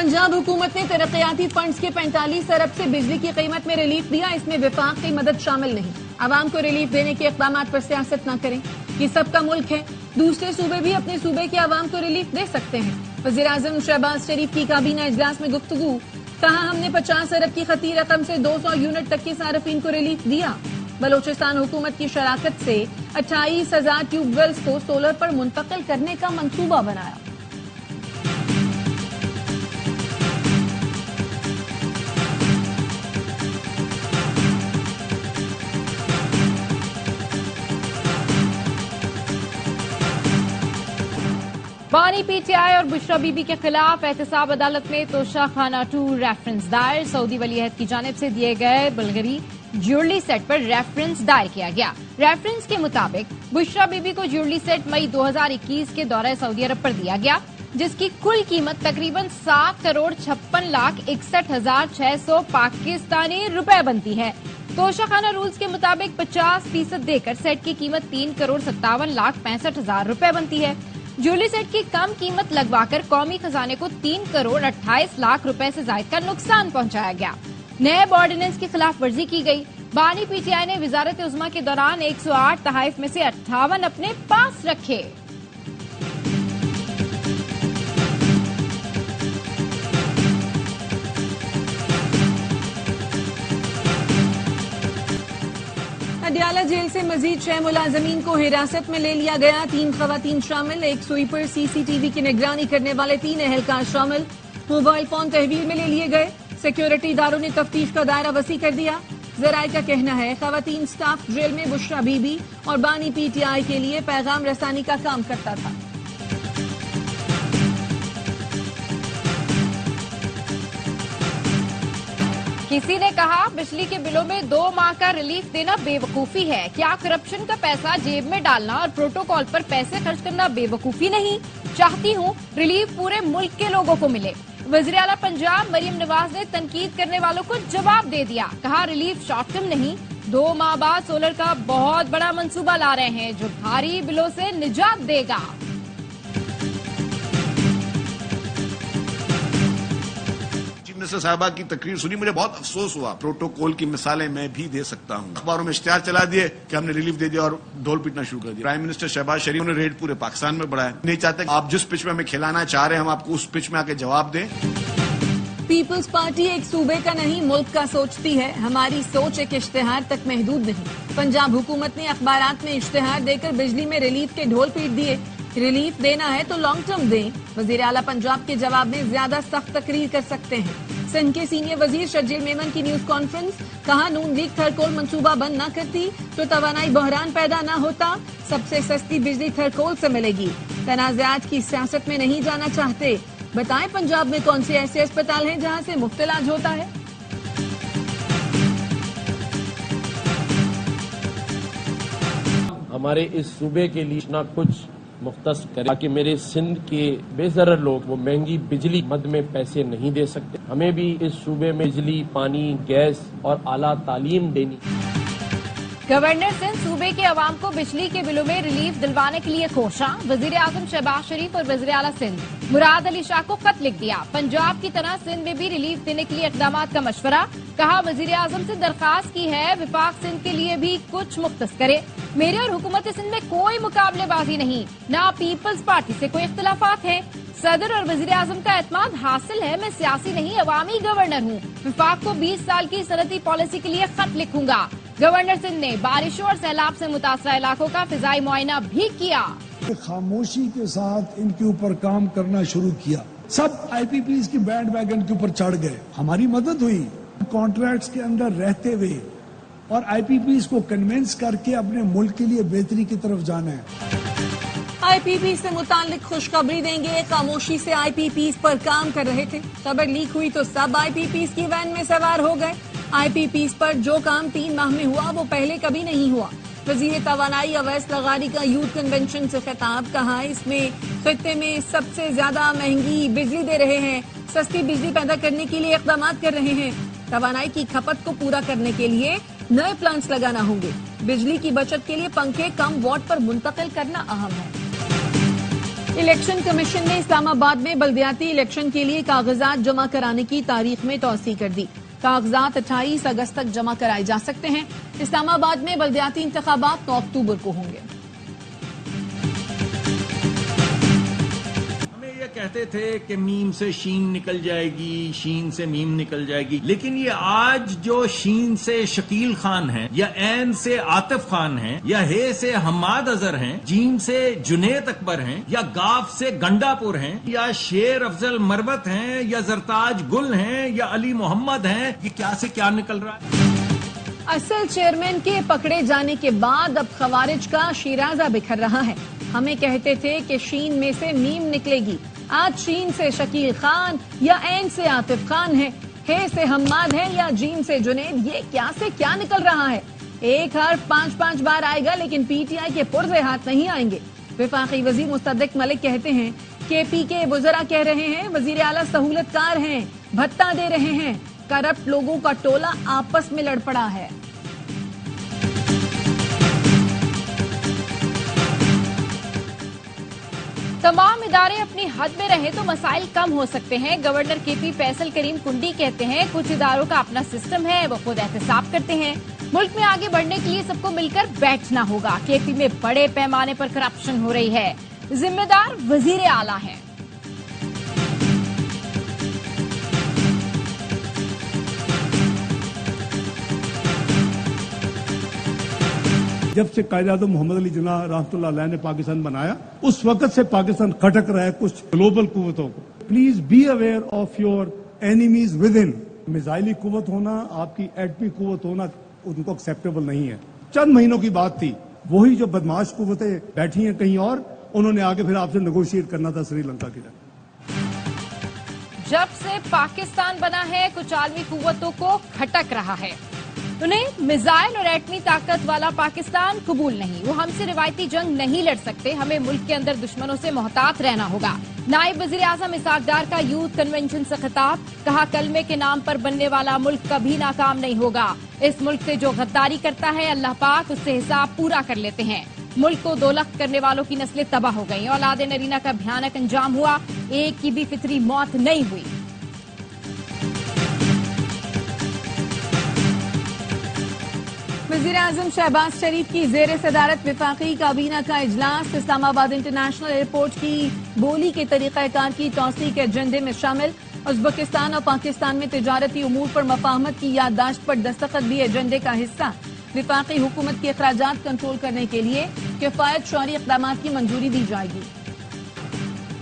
पंजाब हुकूमत ने तरक्याती फंड्स के 45 अरब से बिजली की कीमत में रिलीफ दिया। इसमें विफाक की मदद शामिल नहीं। आवाम को रिलीफ देने के इक़दामात पर सियासत न करें। ये सबका मुल्क है। दूसरे सूबे भी अपने सूबे के आवाम को रिलीफ दे सकते हैं। वज़ीर-ए-आज़म शहबाज शरीफ की काबीना इजलास में गुफ्तगू। कहा, हमने 50 अरब की खती रकम से 200 यूनिट तक के सार्फिन को रिलीफ दिया। बलोचिस्तान हुकूमत की शराकत से 28,000 ट्यूबवेल्स को सोलर पर मुंतकिल करने का मंसूबा बनाया। बानी पीटीआई और बुशरा बीबी के खिलाफ एहतसाब अदालत में तोशा खाना 2 रेफरेंस दायर। सऊदी वली अहद की जानिब से दिए गए बल्गरी ज्वेलरी सेट पर रेफरेंस दायर किया गया। रेफरेंस के मुताबिक बुशरा बीबी को ज्वेलरी सेट मई 2021 के दौरे सऊदी अरब पर दिया गया, जिसकी कुल कीमत तकरीबन 7,56,61,600 पाकिस्तानी रुपए बनती है। तोशा खाना रूल्स के मुताबिक 50% देकर सेट की कीमत 3,57,65,000 रुपए बनती है। ज्वेलरी सेट की कम कीमत लगवाकर कौमी खजाने को 3,28,00,000 रुपए से ज्यादा का नुकसान पहुंचाया गया। नए ऑर्डिनेंस की खिलाफ वर्जी की गई। बानी पीटीआई ने वजारत उज़्मा के दौरान 108 तहाइफ में से 58 अपने पास रखे। अडियाला जेल से मजीद 6 मुलाजमीन को हिरासत में ले लिया गया। 3 खवातीन शामिल, एक स्वीपर, सीसीटीवी की निगरानी करने वाले 3 एहलकार शामिल। मोबाइल फोन तहवील में ले लिए गए। सिक्योरिटी इदारों ने तफ्तीश का दायरा वसी कर दिया। जराये का कहना है खवातीन स्टाफ जेल में बुशरा बीबी और बानी पीटीआई के लिए पैगाम रसानी का काम करता था। किसी ने कहा, बिजली के बिलों में 2 माह का रिलीफ देना बेवकूफी है। क्या करप्शन का पैसा जेब में डालना और प्रोटोकॉल पर पैसे खर्च करना बेवकूफी नहीं? चाहती हूँ रिलीफ पूरे मुल्क के लोगों को मिले। वज़ीर आला पंजाब मरियम नवाज ने तनकीद करने वालों को जवाब दे दिया। कहा, रिलीफ शॉर्ट टर्म नहीं, 2 माह बाद सोलर का बहुत बड़ा मंसूबा ला रहे हैं जो भारी बिलों से निजात देगा। मिनिस्टर साहबा की तकरीर सुनी, मुझे बहुत अफसोस हुआ। प्रोटोकॉल की मिसालें मैं भी दे सकता हूँ। अखबारों में इश्तिहार चला दिए कि हमने रिलीफ दे दिया और ढोल पीटना शुरू कर दिया। प्राइम मिनिस्टर शहबाज शरीफ ने रेड पूरे पाकिस्तान में बढ़ाया। नहीं चाहते आप जिस पिच में हमें खिलाना चाह रहे हैं हम आपको उस पिच में आके जवाब दें। पीपल्स पार्टी एक सूबे का नहीं मुल्क का सोचती है। हमारी सोच एक इश्तिहार तक महदूद नहीं। पंजाब हुकूमत ने अखबारात में इश्तिहार देकर बिजली में रिलीफ के ढोल पीट दिए। रिलीफ देना है तो लॉन्ग टर्म दें। वजीर आला पंजाब के जवाब में ज्यादा सख्त तकरीर कर सकते हैं। सिंध के सीनियर वजीर शर्जील मेमन की न्यूज कॉन्फ्रेंस। कहा, नून लीग थरकोल मंसूबा बंद न करती तो तवानाई बहरान पैदा न होता। सबसे सस्ती बिजली थरकोल से मिलेगी। तनाज़ात की सियासत में नहीं जाना चाहते। बताएं पंजाब में कौन से ऐसे अस्पताल हैं जहां से मुफ्त इलाज होता है? हमारे इस सूबे के लिए ना कुछ मुख्तस करें ताकि मेरे सिंध के बेज़रर लोग वो महंगी बिजली मद में पैसे नहीं दे सकते। हमें भी इस सूबे में बिजली, पानी, गैस और आला तालीम देनी। गवर्नर सिंध सूबे के अवाम को बिजली के बिलों में रिलीफ दिलवाने के लिए कोशा। वजीर आजम शहबाज शरीफ और वजीर आला सिंध मुराद अली शाह को खत लिख दिया। पंजाब की तरह सिंध में भी रिलीफ देने के लिए इक़दामात का मशवरा। कहा, वजीर आजम से दरखास्त की है विफाक सिंध के लिए भी कुछ मुख्तस करे। मेरे और हुकूमत सिंध में कोई मुकाबलेबाजी नहीं, ना पीपल्स पार्टी से कोई इख्तलाफात है। सदर और वजीर आजम का एतमाद हासिल है। मैं सियासी नहीं अवामी गवर्नर हूँ। विफाक को 20 साल की सनती पॉलिसी के लिए खत लिखूंगा। गवर्नर सिंध ने बारिशों और सैलाब से मुतासरा इलाकों का फिजाई मुआयना भी किया। खामोशी के साथ इनके ऊपर काम करना शुरू किया। सब आईपीपीज की बैंड वैगन के ऊपर चढ़ गए। हमारी मदद हुई कॉन्ट्रैक्ट्स के अंदर रहते हुए और आईपीपीज को कन्विंस करके अपने मुल्क के लिए बेहतरी की तरफ जाना है। आईपीपी से मुताल्लिक खुशखबरी देंगे। खामोशी से आईपीपीज पर काम कर रहे थे। खबर लीक हुई तो सब आईपीपीज की वैन में सवार हो गए। आईपीपीज पर जो काम 3 माह में हुआ वो पहले कभी नहीं हुआ। वजीर तवानाई अवैस लगारी का यूथ कन्वेंशन से खिताब। कहा, इसमें खित्ते में सबसे ज्यादा महंगी बिजली दे रहे हैं। सस्ती बिजली पैदा करने के लिए इक़दाम कर रहे हैं। तवानाई की खपत को पूरा करने के लिए नए प्लांट्स लगाना होंगे। बिजली की बचत के लिए पंखे कम वॉट पर मुंतकिल करना अहम है। इलेक्शन कमीशन ने इस्लामाबाद में बल्दियाती इलेक्शन के लिए कागजात जमा कराने की तारीख में तौसी कर दी। कागजात 28 अगस्त तक जमा कराए जा सकते हैं। इस्लामाबाद में बल्दियाती इंतखाबात 9 अक्टूबर को होंगे। कहते थे कि मीम से शीन निकल जाएगी, शीन से मीम निकल जाएगी, लेकिन ये आज जो शीन से शकील खान है, या ऐन से आतिफ खान है, या हे से हम्माद अजहर हैं, जीम से जुनेद अकबर हैं, या गाफ से गंडापुर हैं, या शेर अफजल मरवत हैं, या जरताज गुल हैं, या अली मोहम्मद हैं, ये क्या से क्या निकल रहा है। असल चेयरमैन के पकड़े जाने के बाद अब खवारिज का शिराजा बिखर रहा है। हमें कहते थे कि शीन में से मीम निकलेगी, आज शीन से शकील खान या ऐन से आतिफ खान है, हे से हम्माद है या जीम से जुनेद, ये क्या से क्या निकल रहा है। एक हर्फ 5-5 बार आएगा लेकिन पीटीआई के पुरजे हाथ नहीं आएंगे। वफाकी वजीर मुस्तदिक मलिक कहते हैं कि पी के वज़रा कह रहे हैं वजीर आला सहूलतकार हैं, भत्ता दे रहे हैं, करप्ट लोगों का टोला आपस में लड़ पड़ा है। तमाम इदारे अपनी हद में रहे तो मसाइल कम हो सकते हैं। गवर्नर केपी फैसल करीम कुंडी कहते हैं कुछ इदारों का अपना सिस्टम है, वो खुद एहतसाब करते हैं। मुल्क में आगे बढ़ने के लिए सबको मिलकर बैठना होगा। केपी में बड़े पैमाने पर करप्शन हो रही है, जिम्मेदार वजीर आला है। जब से कायद-ए-आज़म मोहम्मद अली जिन्ना रहमतुल्लाह अलैह ने पाकिस्तान बनाया, उस वक्त से पाकिस्तान खटक रहा है कुछ ग्लोबल कुव्वतों को। Please be aware of your enemies within. मिसाइली कुव्वत होना, आपकी एटमी कुव्वत होना उनको एक्सेप्टेबल नहीं है। चंद महीनों की बात थी, वही जो बदमाश कुव्वतें बैठी हैं कहीं और, उन्होंने आगे फिर आपसे नेगोशिएट करना था श्रीलंका की तरह। जब से पाकिस्तान बना है कुछ आलमी कुव्वतों को खटक रहा है। उन्हें मिसाइल और एटमी ताकत वाला पाकिस्तान कबूल नहीं। वो हमसे रिवायती जंग नहीं लड़ सकते। हमें मुल्क के अंदर दुश्मनों से मोहतात रहना होगा। नायब वजीर आजम इसाक डार का यूथ कन्वेंशन से खिताब, कहा कलमे के नाम पर बनने वाला मुल्क कभी नाकाम नहीं होगा। इस मुल्क से जो गद्दारी करता है अल्लाह पाक उससे हिसाब पूरा कर लेते हैं। मुल्क को दोलख करने वालों की नस्लें तबाह हो गई। औलाद नरीना का भयानक अंजाम हुआ, एक की भी फितरी मौत नहीं हुई। वज़ीर आज़म शहबाज शरीफ की ज़ेर सदारत वफाकी काबीना का इजलास इस्लामाबाद इंटरनेशनल एयरपोर्ट की बोली के तरीक़ाकार की तौसीक़ के एजेंडे में शामिल। उज़्बेकिस्तान और पाकिस्तान में तिजारती उमूर पर मफाहमत की याददाश्त पर दस्तखत भी एजेंडे का हिस्सा। वफाकी हुकूमत के अखराजात कंट्रोल करने के लिए किफ़ायत शौरी इक़दामात की मंजूरी दी जाएगी।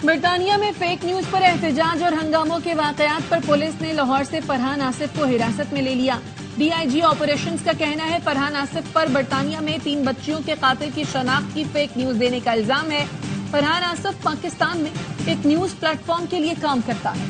बरतानिया में फेक न्यूज पर एहतजाज और हंगामों के वाकयात पर पुलिस ने लाहौर से फरहान आसिफ को हिरासत में ले लिया। डीआईजी ऑपरेशंस का कहना है फरहान आसिफ पर बरतानिया में 3 बच्चियों के कातिल की शनाख्त की फेक न्यूज देने का इल्जाम है। फरहान आसिफ पाकिस्तान में एक न्यूज प्लेटफॉर्म के लिए काम करता है।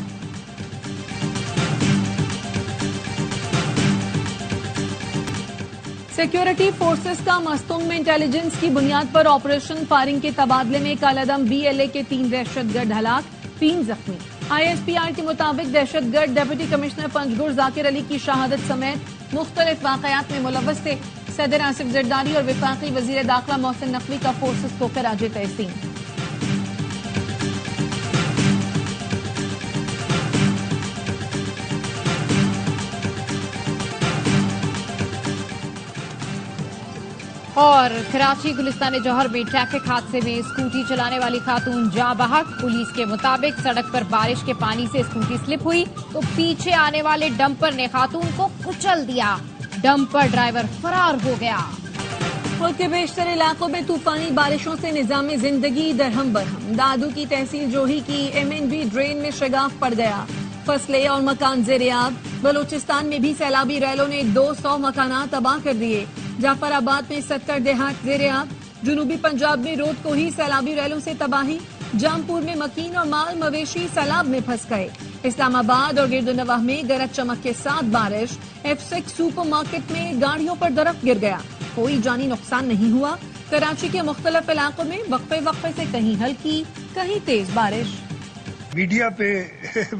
सिक्योरिटी फोर्सेस का मस्तूंग में इंटेलिजेंस की बुनियाद पर ऑपरेशन फायरिंग के तबादले में कालादम बीएलए के 3 दहशतगर्द हलाक, 3 जख्मी। आईएसपीआर के मुताबिक दहशतगर्द डिप्टी कमिश्नर पंजगुर जाकिर अली की शहादत समेत मुख्तलिफ वाकयात में मुलव्वस थे। सदर आसिफ जरदारी और वफाकी वजीर दाखिला मोहसिन नकवी का फोर्सेस को खराज तहसीन। और कराची गुलिस्तान जौहर में ट्रैफिक हादसे में स्कूटी चलाने वाली खातून जाँ बहक। पुलिस के मुताबिक सड़क पर बारिश के पानी से स्कूटी स्लिप हुई तो पीछे आने वाले डंपर ने खातून को कुचल दिया। डंपर ड्राइवर फरार हो गया। मुल्क के बेशतर इलाकों में तूफानी बारिशों से निजाम जिंदगी दरहम बरहम। दादू की तहसील जोही की एमएनबी ड्रेन में शगाफ पड़ गया, फसलें और मकान ज़ेर-ए-आब। बलूचिस्तान में भी सैलाबी रैलों ने 200 मकानात तबाह कर दिए। जाफराबाद में 70 देहात ज़ेर-ए-आब। जनूबी पंजाब में रोड को ही सैलाबी रैलों से तबाही। जामपुर में मकीन और माल मवेशी सैलाब में फंस गए। इस्लामाबाद और गिरदुनवाह में गरज चमक के साथ बारिश। F6 सुपर मार्केट में गाड़ियों पर दरख्त गिर गया, कोई जानी नुकसान नहीं हुआ। कराची के मुख्तलिफ इलाकों में वक्फे वक्फे से कहीं हल्की कहीं तेज बारिश। मीडिया पे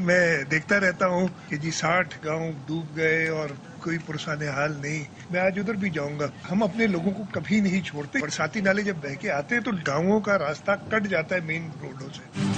मैं देखता रहता हूँ कि जी 60 गांव डूब गए और کوئی پرسان حال نہیں. میں آج ادھر بھی جاؤں گا. ہم اپنے لوگوں کو کبھی نہیں چھوڑتے. برساتی نالے جب بہ کے آتے ہیں تو گاؤں کا راستہ کٹ جاتا ہے مین روڈوں سے.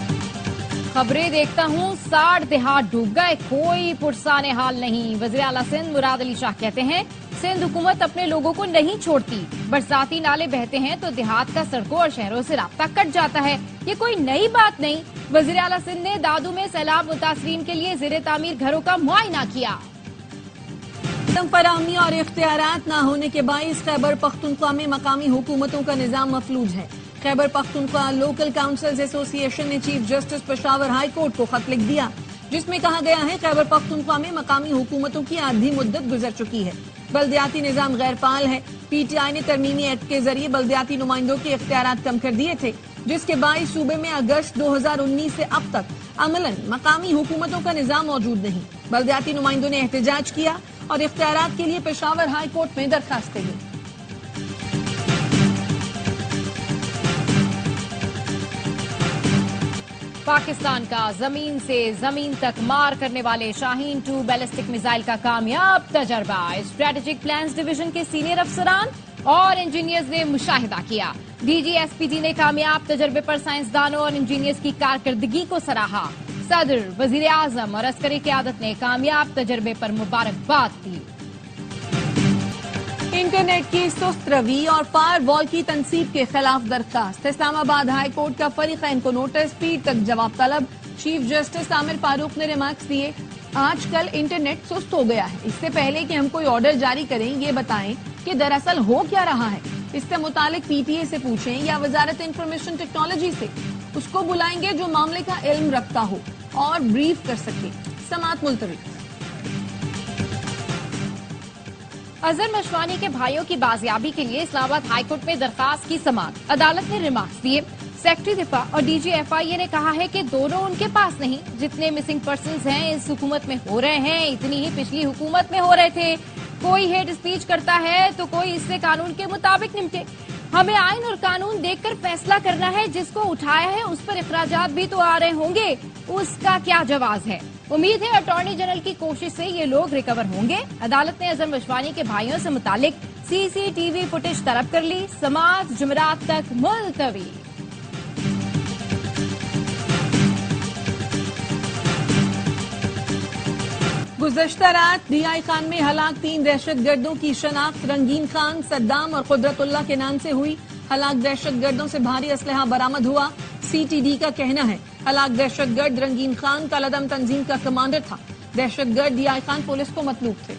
خبریں دیکھتا ہوں 60 دیہات ڈوب گئے, کوئی پرسان حال نہیں. وزیر اعلیٰ سندھ مراد علی شاہ کہتے ہیں سندھ حکومت اپنے لوگوں کو نہیں چھوڑتی. برساتی نالے بہتے ہیں تو دیہات کا سڑکوں اور شہروں سے رابطہ کٹ جاتا ہے. یہ کوئی نئی بات نہیں. وزیر اعلیٰ سندھ نے دادو میں سیلاب متاثرین کے لیے زیر تعمیر گھروں کا معائنہ کیا. فراہمی اور اختیارات نہ ہونے کے باعث خیبر پختونخوا میں مقامی حکومتوں کا نظام مفلوج ہے. خیبر پختونخوا لوکل کاؤنسلز ایسوسی ایشن نے chief justice Peshawar high court کو خط لکھ دیا, جس میں کہا گیا ہے خیبر پختونخوا میں مقامی حکومتوں کی آدھی مدت گزر چکی ہے. بلدیاتی نظام غیر فعال ہے. پی ٹی آئی نے ترمیمی ایکٹ کے ذریعے بلدیاتی نمائندوں کے اختیارات کم کر دیے تھے, جس کے باعث صوبے میں اگست 2019 سے اب تک عملاً مقامی حکومتوں کا نظام موجود نہیں. بلدیاتی نمائندوں نے احتجاج کیا اور اختیارات کے لیے پشاور ہائی کورٹ میں درخواستیں دی. پاکستان کا زمین سے زمین تک مار کرنے والے شاہین 2 بیلسٹک میزائل کا کامیاب تجربہ. اسٹریٹجک پلانز ڈویژن کے سینئر افسران اور انجینئرز نے مشاہدہ کیا. D G S P T نے کامیاب تجربے پر سائنسدانوں اور انجینئرز کی کارکردگی کو سراہا. صدر, وزیر اعظم اور عسکری قیادت نے کامیاب تجربے پر مبارکباد دی. انٹرنیٹ کی سست روی اور فائر وال کی تنصیب کے خلاف درخواست. اسلام آباد ہائی کورٹ کا فریقین کو نوٹس, پیر تک جواب طلب. چیف جسٹس عامر فاروق نے ریمارکس دیے آج کل انٹرنیٹ سست ہو گیا ہے. اس سے پہلے کہ ہم کوئی آرڈر جاری کریں یہ بتائیں کہ دراصل ہو کیا رہا ہے. اس سے متعلق پی ٹی اے سے پوچھیں یا وزارت انفارمیشن ٹیکنالوجی سے. اس کو بلائیں گے جو معاملے کا علم رکھتا ہو اور بریف کر سکے. سماعت ملتوی. اظہر مشوانی کے بھائیوں کی بازیابی کے لیے اسلام آباد ہائی کورٹ میں درخواست کی سماعت. عدالت نے ریمارکس دیے. سیکرٹری دفاع اور ڈی جی ایف آئی اے نے کہا ہے کہ دونوں ان کے پاس نہیں. جتنے مسنگ پرسنز ہیں اس حکومت میں ہو رہے ہیں اتنی ہی پچھلی حکومت میں ہو رہے تھے. کوئی ہیٹ اسپیچ کرتا ہے تو کوئی اس سے قانون کے مطابق نمٹے. ہمیں آئین اور قانون دیکھ کر فیصلہ کرنا ہے. جس کو اٹھایا ہے اس پر اخراجات بھی تو آ رہے ہوں گے, اس کا کیا جواز ہے. امید ہے اٹارنی جنرل کی کوشش سے یہ لوگ ریکور ہوں گے. عدالت نے اظہر مشوانی کے بھائیوں سے متعلق سی سی ٹی وی فوٹیج طلب کر لی. سماعت جمعرات تک ملتوی. گزشتہ رات ڈی آئی خان میں ہلاک 3 دہشت گردوں کی شناخت رنگین خان, صدام اور قدرت اللہ کے نام سے ہوئی. ہلاک دہشت گردوں سے بھاری اسلحہ برآمد ہوا. سی ٹی ڈی کا کہنا ہے ہلاک دہشت گرد رنگین خان کالعدم تنظیم کا کمانڈر تھا. دہشت گرد ڈی آئی خان پولیس کو مطلوب تھے.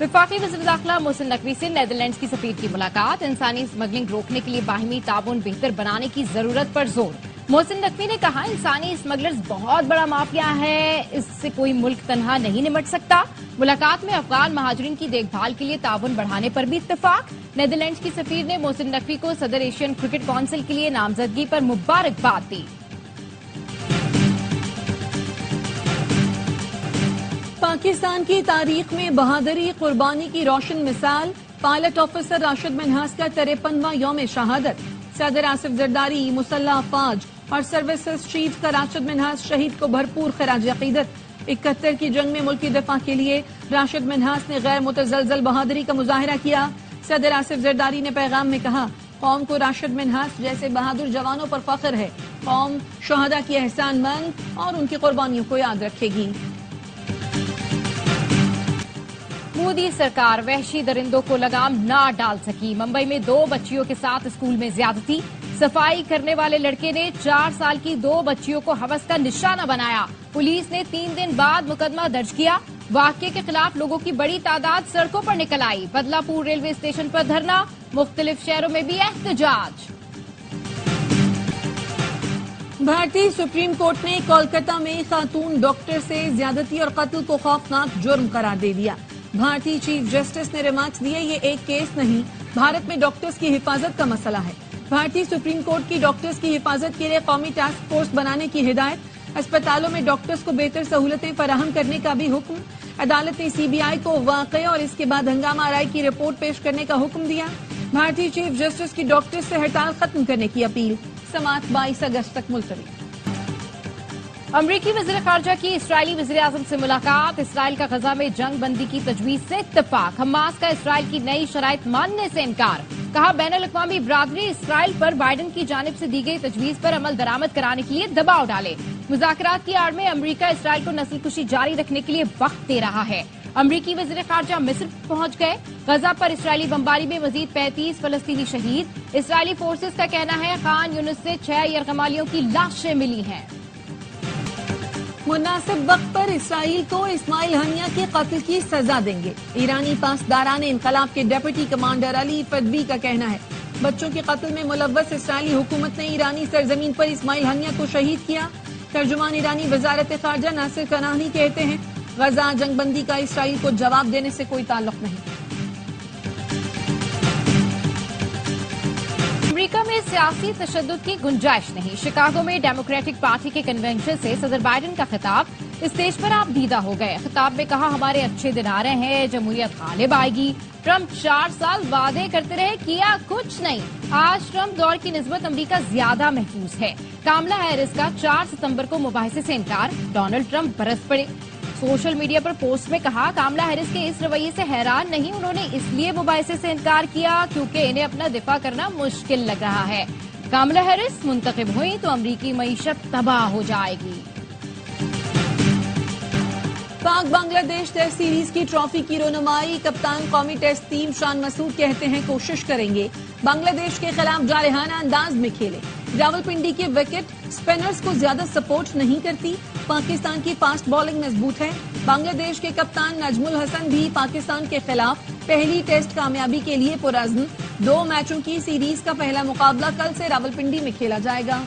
وفاقی وزیر داخلہ محسن نقوی سے نیدرلینڈز کی سفیر کی ملاقات. انسانی اسمگلنگ روکنے کے لیے باہمی تعاون بہتر بنانے کی ضرورت پر زور. محسن نقوی نے کہا انسانی اسمگلرز بہت بڑا مافیا ہے, اس سے کوئی ملک تنہا نہیں نمٹ سکتا. ملاقات میں افغان مہاجرین کی دیکھ بھال کے لیے تعاون بڑھانے پر بھی اتفاق. نیدرلینڈز کی سفیر نے محسن نقوی کو صدر ایشین کرکٹ کونسل کے لیے نامزدگی پر مبارکباد دی. پاکستان کی تاریخ میں بہادری قربانی کی روشن مثال. پائلٹ آفیسر راشد منہاس کا 53واں یوم شہادت. صدر آصف زرداری, مسلح افواج اور سروسز چیف کا راشد منہاس شہید کو بھرپور خراج عقیدت. 71 کی جنگ میں ملک کی دفاع کے لیے راشد منہاس نے غیر متزلزل بہادری کا مظاہرہ کیا. صدر آصف زرداری نے پیغام میں کہا قوم کو راشد منہاس جیسے بہادر جوانوں پر فخر ہے. قوم شہداء کی احسان مند اور ان کی قربانیوں کو یاد رکھے گی. مودی سرکار وحشی درندوں کو لگام نہ ڈال سکی. ممبئی میں 2 بچیوں کے ساتھ اسکول میں زیادتی. صفائی کرنے والے لڑکے نے 4 سال کی 2 بچیوں کو ہوس کا نشانہ بنایا. پولیس نے 3 دن بعد مقدمہ درج کیا. واقعے کے خلاف لوگوں کی بڑی تعداد سڑکوں پر نکل آئی. بدلہ پور ریلوے اسٹیشن پر دھرنا, مختلف شہروں میں بھی احتجاج. بھارتی سپریم کورٹ نے کولکتہ میں خاتون ڈاکٹر سے زیادتی اور قتل کو خوفناک جرم قرار دے دیا. بھارتی چیف جسٹس نے ریمارکس دیے یہ ایک کیس نہیں, بھارت میں ڈاکٹرز کی حفاظت کا مسئلہ ہے. بھارتی سپریم کورٹ کی ڈاکٹرز کی حفاظت کے لیے قومی ٹاسک فورس بنانے کی ہدایت. اسپتالوں میں ڈاکٹرز کو بہتر سہولتیں فراہم کرنے کا بھی حکم. عدالت نے سی بی آئی کو واقعے اور اس کے بعد ہنگامہ آرائی کی رپورٹ پیش کرنے کا حکم دیا. بھارتی چیف جسٹس کی ڈاکٹر سے ہڑتال ختم کرنے کی اپیل، سماعت 22 اگست تک ملتوی۔ امریکی وزیر خارجہ کی اسرائیلی وزیراعظم سے ملاقات، اسرائیل کا غزہ میں جنگ بندی کی تجویز سے اتفاق، حماس کا اسرائیل کی نئی شرائط ماننے سے انکار، کہا بین الاقوامی برادری اسرائیل پر بائیڈن کی جانب سے دی گئی تجویز پر عمل درآمد کرانے کے لیے دباؤ ڈالے۔ مذاکرات کی آڑ میں امریکہ اسرائیل کو نسل کشی جاری رکھنے کے لیے وقت دے رہا ہے۔ امریکی وزیر خارجہ مصر پہنچ گئے، غزہ پر اسرائیلی بمباری میں مزید 35 فلسطینی شہید، اسرائیلی فورسز کا کہنا ہے خان یونس سے 6 یرغمالیوں کی لاشیں ملی ہیں۔ مناسب وقت پر اسرائیل کو اسماعیل ہنیہ کے قتل کی سزا دیں گے، ایرانی پاسداران انقلاب کے ڈپٹی کمانڈر علی فدوی کا کہنا ہے۔ بچوں کے قتل میں ملوث اسرائیلی حکومت نے ایرانی سرزمین پر اسماعیل ہنیہ کو شہید کیا۔ ترجمان ایرانی وزارت خارجہ ناصر کنعانی کہتے ہیں غزہ جنگ بندی کا اسرائیل کو جواب دینے سے کوئی تعلق نہیں۔ امریکہ میں سیاسی تشدد کی گنجائش نہیں، شکاگو میں ڈیموکریٹک پارٹی کے کنونشن سے صدر بائیڈن کا خطاب، اسٹیج پر آپ دیدہ ہو گئے، خطاب میں کہا ہمارے اچھے دن آ رہے ہیں، جمہوریت غالب آئے گی۔ ٹرمپ 4 سال وعدے کرتے رہے، کیا کچھ نہیں۔ آج ٹرمپ دور کی نسبت امریکہ زیادہ محفوظ ہے۔ کاملا ہیرس کا 4 ستمبر کو مباحثے سے انکار، ڈونلڈ ٹرمپ برس پڑے۔ سوشل میڈیا پر پوسٹ میں کہا کاملا ہیرس کے اس رویے سے حیران نہیں، انہوں نے اس لیے مباحثے سے انکار کیا کیونکہ انہیں اپنا دفاع کرنا مشکل لگ رہا ہے۔ کاملا ہیرس منتخب ہوئی تو امریکی معیشت تباہ ہو جائے گی۔ پاک بنگلہ دیش ٹیسٹ سیریز کی ٹرافی کی رونمائی، کپتان قومی ٹیسٹ ٹیم شان مسعود کہتے ہیں کوشش کریں گے بنگلہ دیش کے خلاف جارحانہ انداز میں کھیلے۔ راولپنڈی کے وکٹ سپنرز کو زیادہ سپورٹ نہیں کرتی، پاکستان کی فاسٹ بالنگ مضبوط ہے۔ بنگلہ دیش کے کپتان نجم الحسن بھی پاکستان کے خلاف پہلی ٹیسٹ کامیابی کے لیے پرعزم۔ 2 میچوں کی سیریز کا پہلا مقابلہ کل سے راولپنڈی میں کھیلا جائے گا۔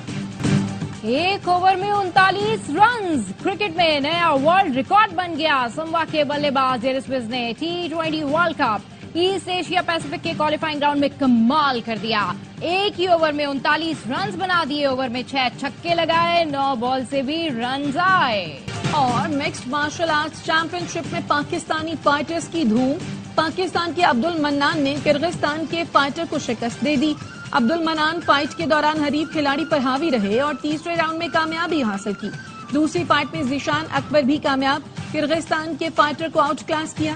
1 اوور میں 39 رنز، کرکٹ میں نیا ورلڈ ریکارڈ بن گیا۔ سموا کے بلے باز ایرس وز نے T20 world cup East Asia Pacific کے کوالیفائنگ راؤنڈ میں کمال کر دیا۔ 1 ہی اوور میں 39 رنز بنا دیے، اوور میں 6 چھکے لگائے، 9 بال سے بھی رنز آئے۔ اور مکسڈ مارشل آرٹس چیمپئن شپ میں پاکستانی فائٹرز کی دھوم، پاکستان کے عبد المنان نے کرغزستان کے فائٹر کو شکست دے دی۔ عبد المنان فائٹ کے دوران حریف کھلاڑی پر حاوی رہے اور تیسرے راؤنڈ میں کامیابی حاصل کی۔ دوسری فائٹ میں ذیشان اکبر بھی کامیاب، کرغزستان کے فائٹر کو آؤٹ کلاس کیا۔